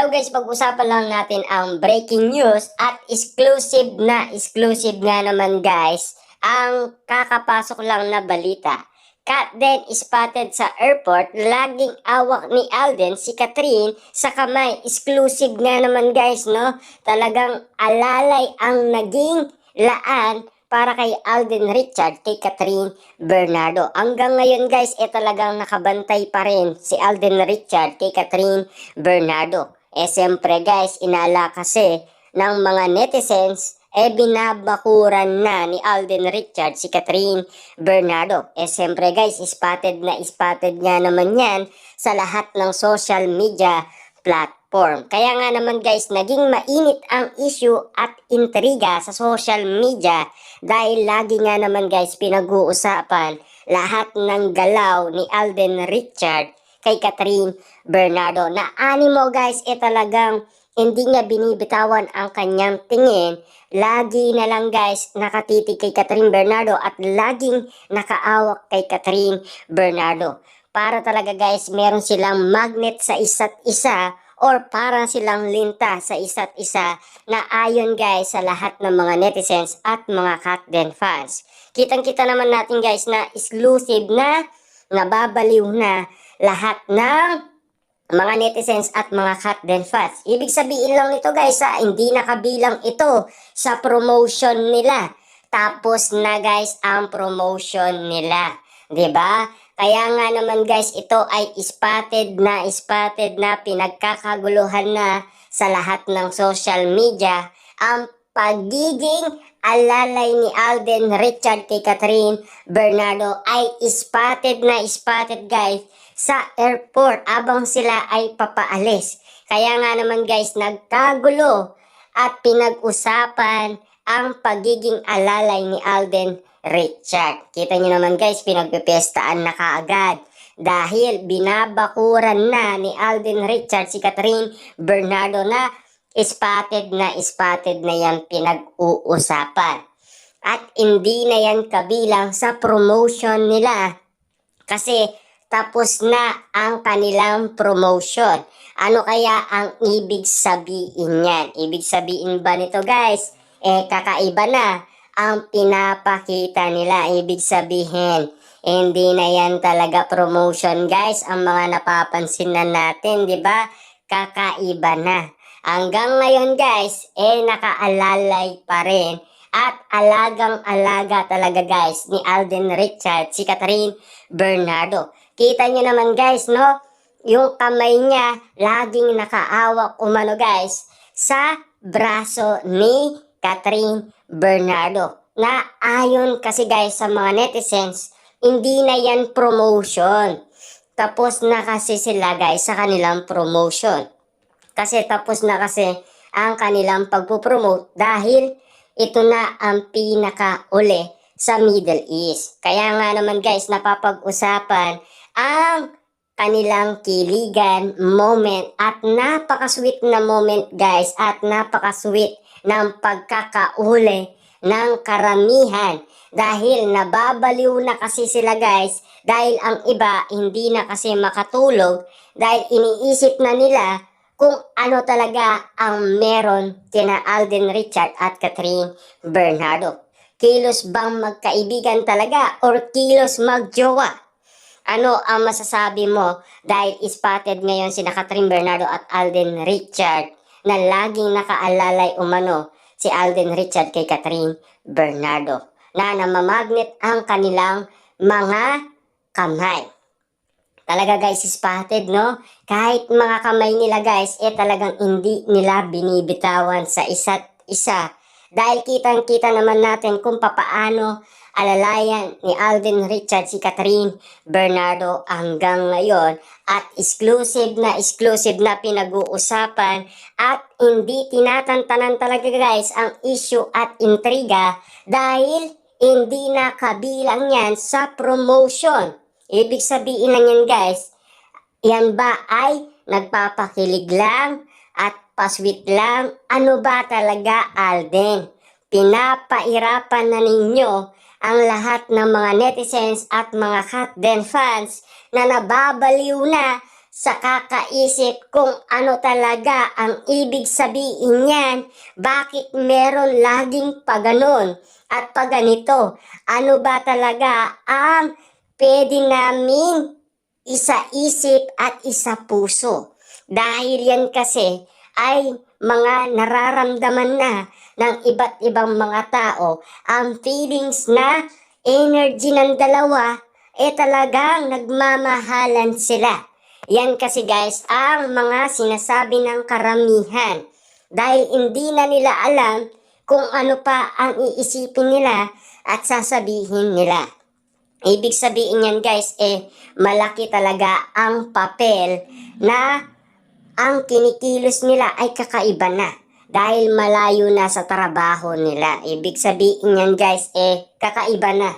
Hello guys, pag-usapan lang natin ang breaking news at exclusive nga naman guys ang kakapasok lang na balita. Katden spotted sa airport, laging awak ni Alden si Catherine sa kamay. Exclusive nga naman guys, no? Talagang alalay ang naging laan para kay Alden Richard, kay Catherine Bernardo. Hanggang ngayon guys, talagang nakabantay pa rin si Alden Richard kay Catherine Bernardo. Siyempre guys, inala kasi ng mga netizens, binabakuran na ni Alden Richard si Catherine Bernardo. Siyempre guys, spotted nga naman yan sa lahat ng social media platform. Kaya nga naman guys, naging mainit ang issue at intriga sa social media dahil lagi nga naman guys pinag-uusapan lahat ng galaw ni Alden Richard kay Catherine Bernardo. Na animo guys, talagang hindi niya binibitawan ang kanyang tingin. Lagi na lang guys nakatitig kay Catherine Bernardo at laging nakaawak kay Catherine Bernardo. Para talaga guys, meron silang magnet sa isa't isa or parang silang linta sa isa't isa na ayon guys sa lahat ng mga netizens at mga Katden fans. Kitang-kita naman natin guys na exclusive na nababaliw na lahat ng mga netizens at mga Katden fans. Ibig sabihin lang nito guys, hindi nakabilang ito sa promotion nila. Tapos na guys ang promotion nila. 'Di ba? Kaya nga naman guys, ito ay spotted na pinagkakaguluhan na sa lahat ng social media ang pagiging alalay ni Alden Richard kay Catherine Bernardo ay spotted guys sa airport abang sila ay papaalis. Kaya nga naman guys, nagkagulo at pinag-usapan ang pagiging alalay ni Alden Richard. Kita nyo naman guys, pinagpipestaan na kaagad dahil binabakuran na ni Alden Richard si Catherine Bernardo na spotted na yan pinag-uusapan. At hindi na yan kabilang sa promotion nila kasi tapos na ang kanilang promotion. Ano kaya ang ibig sabihin yan? Ibig sabihin ba nito guys, kakaiba na ang pinapakita nila. Ibig sabihin, hindi na yan talaga promotion guys. Ang mga napapansin na natin, di ba? Kakaiba na. Hanggang ngayon guys, nakaalalay pa rin. At alagang-alaga talaga guys ni Alden Richard si Catherine Bernardo. Kita nyo naman guys, no? Yung kamay niya laging nakaawak umano guys sa braso ni Catherine Bernardo. Na ayon kasi guys sa mga netizens, hindi na yan promotion. Tapos na kasi sila guys sa kanilang promotion. Kasi tapos na kasi ang kanilang pagpupromote dahil ito na ang pinakauli sa Middle East. Kaya nga naman guys, napapag-usapan ang kanilang kiligan moment at napaka-sweet na moment guys at napaka-sweet ng pagkakauli ng karamihan dahil nababaliw na kasi sila guys dahil ang iba hindi na kasi makatulog dahil iniisip na nila kung ano talaga ang meron kina Alden Richard at Catherine Bernardo. Kilos bang magkaibigan talaga or kilos magjowa? Ano ang masasabi mo dahil spotted ngayon sina Catherine Bernardo at Alden Richard na laging nakaalalay umano si Alden Richard kay Catherine Bernardo na namamagnet ang kanilang mga kamay. Talaga guys, spotted no? Kahit mga kamay nila guys, talagang hindi nila binibitawan sa isa't isa. Dahil kitang-kita naman natin kung papaano alalayan ni Alden Richard si Catherine Bernardo hanggang ngayon. At exclusive na pinag-uusapan at hindi tinatantanan talaga guys ang issue at intriga dahil hindi na kabilang yan sa promotion. Ibig sabihin lang yan guys, yan ba ay nagpapakilig lang at pasweet lang? Ano ba talaga Alden? Pinapairapan na ninyo ang lahat ng mga netizens at mga Katden fans na nababaliw na sa kakaisip kung ano talaga ang ibig sabihin niyan. Bakit meron laging paganon at paganito? Ano ba talaga ang pwede namin isa-isip at isa-puso? Dahil yan kasi ay mga nararamdaman na ng iba't ibang mga tao. Ang feelings na energy ng dalawa talagang nagmamahalan sila. Yan kasi guys ang mga sinasabi ng karamihan. Dahil hindi na nila alam kung ano pa ang iisipin nila at sasabihin nila. Ibig sabihin yan guys, malaki talaga ang papel na ang kinikilos nila ay kakaiba na. Dahil malayo na sa trabaho nila. Ibig sabihin yan guys, kakaiba na.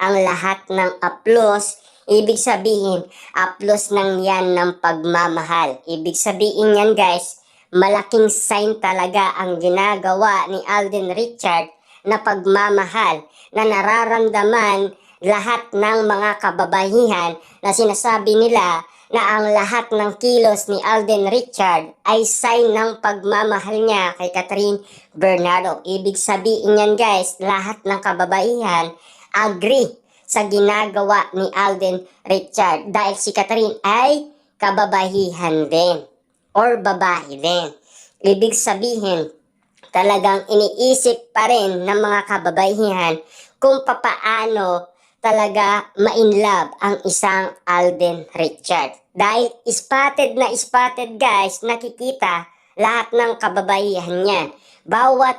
Ang lahat ng aplos, ibig sabihin, aplos ng yan ng pagmamahal. Ibig sabihin yan guys, malaking sign talaga ang ginagawa ni Alden Richard na pagmamahal na nararamdaman lahat ng mga kababaihan na sinasabi nila na ang lahat ng kilos ni Alden Richard ay sign ng pagmamahal niya kay Catherine Bernardo. Ibig sabihin yan guys, lahat ng kababaihan agree sa ginagawa ni Alden Richard dahil si Catherine ay kababaihan din or babae din. Ibig sabihin, talagang iniisip pa rin ng mga kababaihan kung papaano talaga ma-inlove ang isang Alden Richard. Dahil spotted na spotted guys, nakikita lahat ng kababaihan niyan. Bawat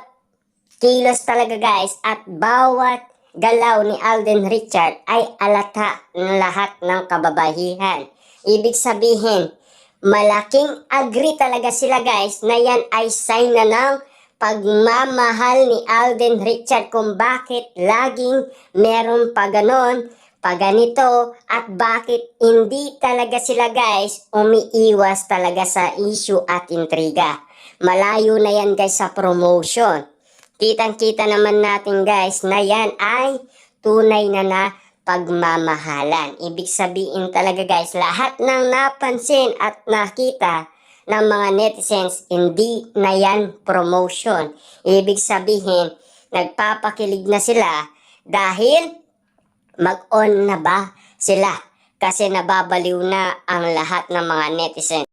kilos talaga guys at bawat galaw ni Alden Richard ay alata ng lahat ng kababaihan. Ibig sabihin, malaking agree talaga sila guys na yan ay sign na ng pagmamahal ni Alden Richard kung bakit laging meron pa ganon, pa ganito, at bakit hindi talaga sila guys umiiwas talaga sa issue at intriga. Malayo na yan guys sa promotion. Kitang-kita naman natin guys na yan ay tunay na pagmamahalan. Ibig sabihin talaga guys, lahat ng napansin at nakita ng mga netizens, hindi na yan promotion. Ibig sabihin, nagpapakilig na sila dahil mag-on na ba sila? Kasi nababaliw na ang lahat ng mga netizens.